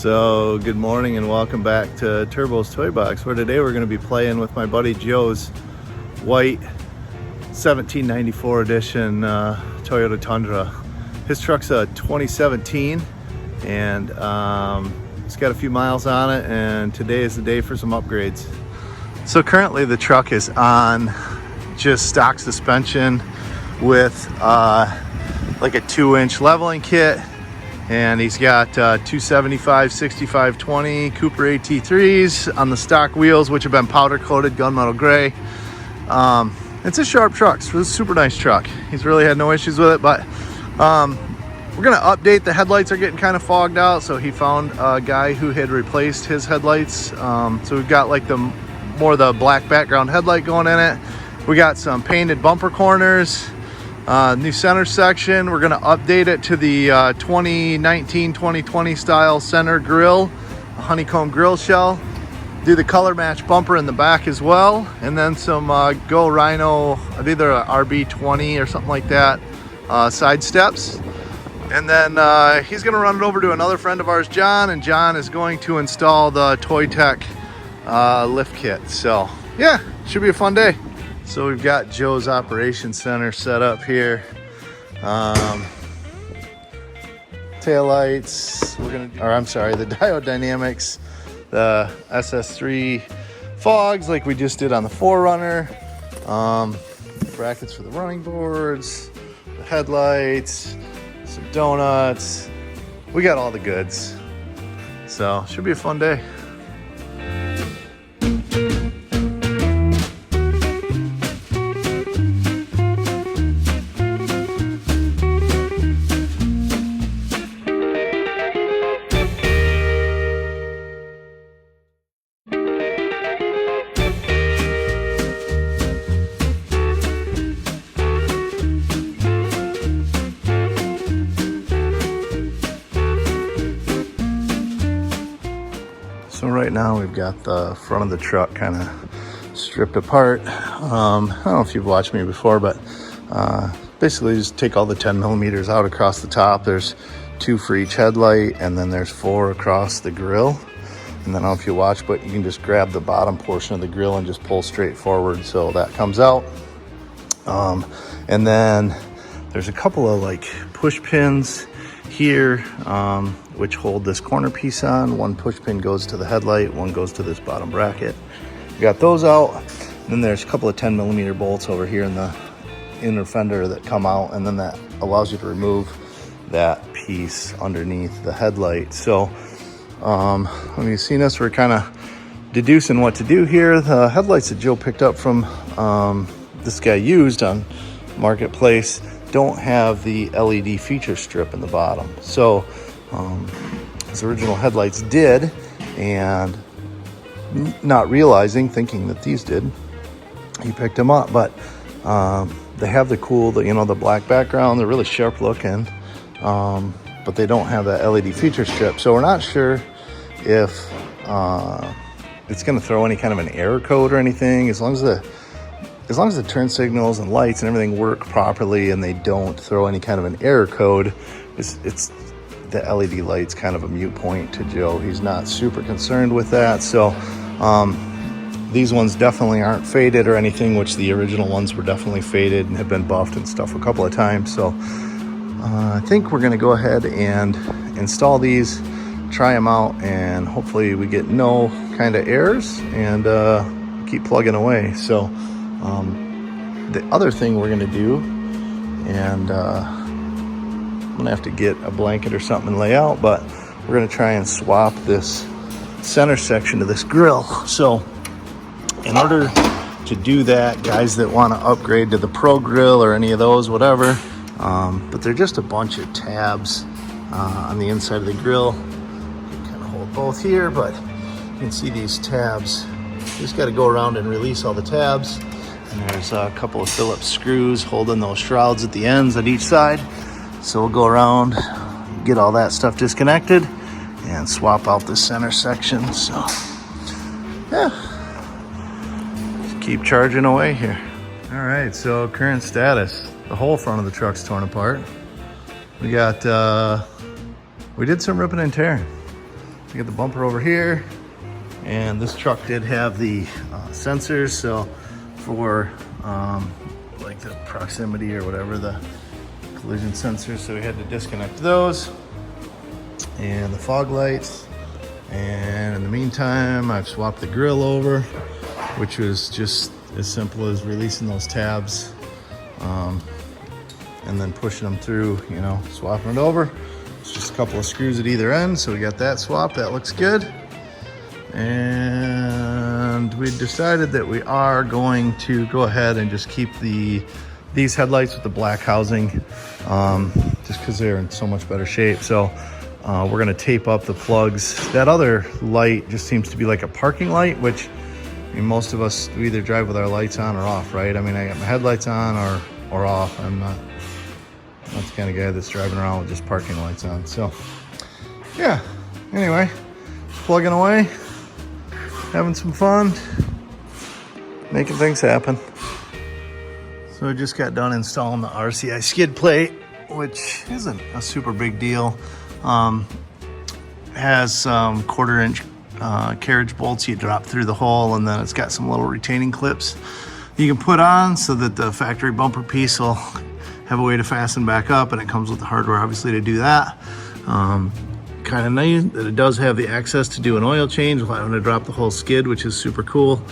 So good morning and welcome back to Turbo's Toy Box, where today we're going to be playing with my buddy Joe's white 1794 edition Toyota Tundra. His truck's a 2017 and it's got a few miles on it, and today is the day for some upgrades. So currently the truck is on just stock suspension with like a 2-inch leveling kit. And he's got 275 65 20 Cooper AT3s on the stock wheels, which have been powder coated gunmetal gray. It's a sharp truck. It's a super nice truck. He's really had no issues with it, but we're gonna update. The headlights are getting kind of fogged out, so he found a guy who had replaced his headlights. So we've got like the black background headlight going in it. We got some painted bumper corners. New center section. We're going to update it to the 2019-2020 style center grille, a honeycomb grill shell. Do the color match bumper in the back as well, and then some Go Rhino, either a RB20 or something like that, side steps. And then he's going to run it over to another friend of ours, John, and John is going to install the Toy Tech lift kit. So yeah, should be a fun day. So we've got Joe's Operations Center set up here. Taillights, the Diode Dynamics, the SS3 fogs like we just did on the 4Runner. Brackets for the running boards, the headlights, some donuts. We got all the goods. So should be a fun day. So right now we've got the front of the truck kind of stripped apart. I don't know if you've watched me before, but basically just take all the 10 millimeters out across the top. There's 2 for each headlight, and then there's 4 across the grill. And then I don't know if you watch, but you can just grab the bottom portion of the grill and just pull straight forward, so that comes out. And then there's a couple of like push pins here, which hold this corner piece on. One push pin goes to the headlight, one goes to this bottom bracket. We got those out. Then there's a couple of 10 millimeter bolts over here in the inner fender that come out, and then that allows you to remove that piece underneath the headlight. So when you've seen us, we're kind of deducing what to do here. The headlights that Joe picked up from this guy used on Marketplace don't have the LED feature strip in the bottom. So his original headlights did, and not realizing, thinking that these did, he picked them up. But they have the cool, the black background. They're really sharp looking, but they don't have that LED feature strip. So we're not sure if it's going to throw any kind of an error code or anything. As long as the turn signals and lights and everything work properly and they don't throw any kind of an error code, it's the LED light's kind of a moot point to Joe. He's not super concerned with that. So these ones definitely aren't faded or anything, which the original ones were definitely faded and have been buffed and stuff a couple of times. So I think we're going to go ahead and install these, try them out, and hopefully we get no kind of errors and keep plugging away. So the other thing we're going to do, and I'm going to have to get a blanket or something and lay out, but we're going to try and swap this center section of this grill. So in order to do that, guys that want to upgrade to the Pro Grill or any of those, whatever, but they're just a bunch of tabs on the inside of the grill. You can kind of hold both here, but you can see these tabs. You just got to go around and release all the tabs. And there's a couple of Phillips screws holding those shrouds at the ends on each side. So we'll go around, get all that stuff disconnected, and swap out the center section. So yeah, just keep charging away here. All right, so current status. The whole front of the truck's torn apart. We did some ripping and tearing. I got the bumper over here, and this truck did have the sensors, so for like the proximity or whatever, the collision sensors, so we had to disconnect those, and the fog lights. And in the meantime, I've swapped the grill over, which was just as simple as releasing those tabs and then pushing them through, you know, swapping it over. It's just a couple of screws at either end, so we got that swapped. That looks good. And we decided that we are going to go ahead and just keep these headlights with the black housing, just because they're in so much better shape. So we're gonna tape up the plugs. That other light just seems to be like a parking light, which, I mean, most of us, we either drive with our lights on or off, right? I mean, I got my headlights on or off. I'm not the kind of guy that's driving around with just parking lights on. So yeah, anyway, plugging away, having some fun, making things happen. So I just got done installing the RCI skid plate, which isn't a super big deal. Has some 1/4-inch carriage bolts you drop through the hole, and then it's got some little retaining clips you can put on so that the factory bumper piece will have a way to fasten back up, and it comes with the hardware obviously to do that. Kind of nice that it does have the access to do an oil change without having to drop the whole skid, which is super cool.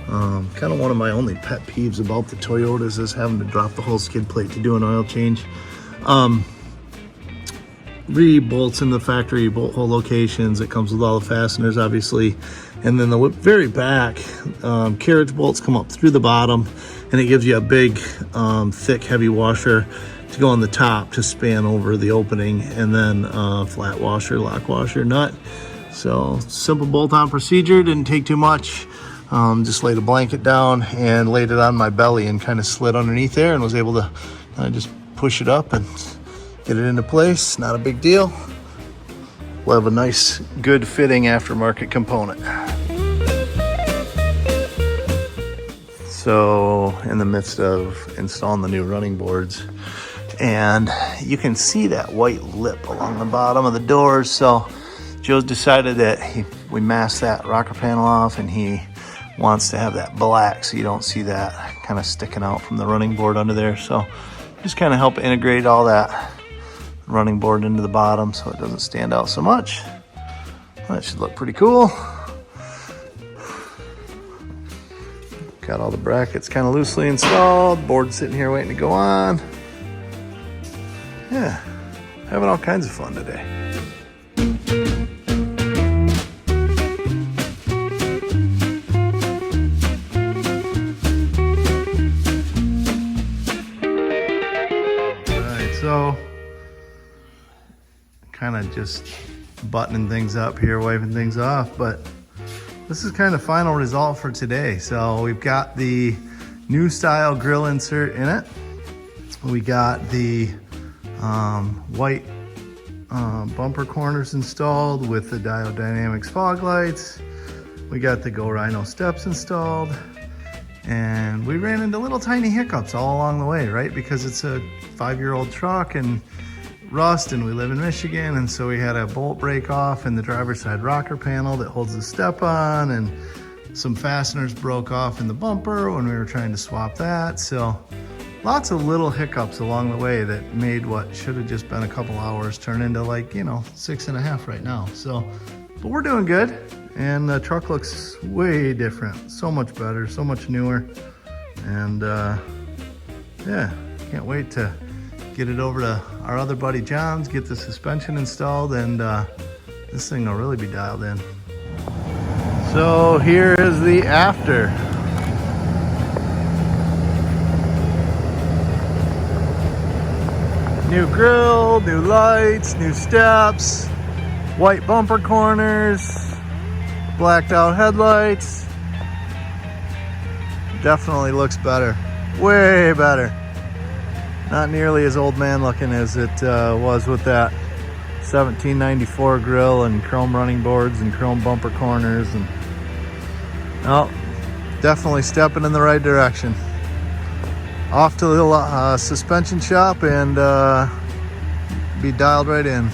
Kind of one of my only pet peeves about the Toyotas is having to drop the whole skid plate to do an oil change. Bolts in the factory bolt hole locations. It comes with all the fasteners, obviously, and then the very back carriage bolts come up through the bottom, and it gives you a big thick heavy washer to go on the top to span over the opening, and then flat washer, lock washer, nut. So simple bolt-on procedure, didn't take too much. Just laid a blanket down and laid it on my belly and kind of slid underneath there, and was able to just push it up and get it into place. Not a big deal. We'll have a nice, good fitting aftermarket component. So in the midst of installing the new running boards, and you can see that white lip along the bottom of the doors. So Joe decided that we masked that rocker panel off, and he wants to have that black so you don't see that kind of sticking out from the running board under there. So just kind of help integrate all that running board into the bottom so it doesn't stand out so much. That should look pretty cool. Got all the brackets kind of loosely installed. Board sitting here waiting to go on. Yeah, having all kinds of fun today. So, kind of just buttoning things up here, wiping things off, but this is kind of final result for today. So we've got the new style grill insert in it. We got the white bumper corners installed with the Diode Dynamics fog lights. We got the Go Rhino steps installed. And we ran into little tiny hiccups all along the way, right? Because it's a 5-year-old truck and rust, and we live in Michigan, and so we had a bolt break off in the driver's side rocker panel that holds the step on, and some fasteners broke off in the bumper when we were trying to swap that. So lots of little hiccups along the way that made what should have just been a couple hours turn into, like, 6.5 right now. So, but we're doing good. And the truck looks way different, so much better, so much newer. And yeah, can't wait to get it over to our other buddy John's, get the suspension installed, and this thing will really be dialed in. So here is the after. New grill, new lights, new steps, white bumper corners, blacked out headlights. Definitely looks better, way better. Not nearly as old man looking as it was with that 1794 grill and chrome running boards and chrome bumper corners. And oh, definitely stepping in the right direction. Off to the suspension shop and be dialed right in.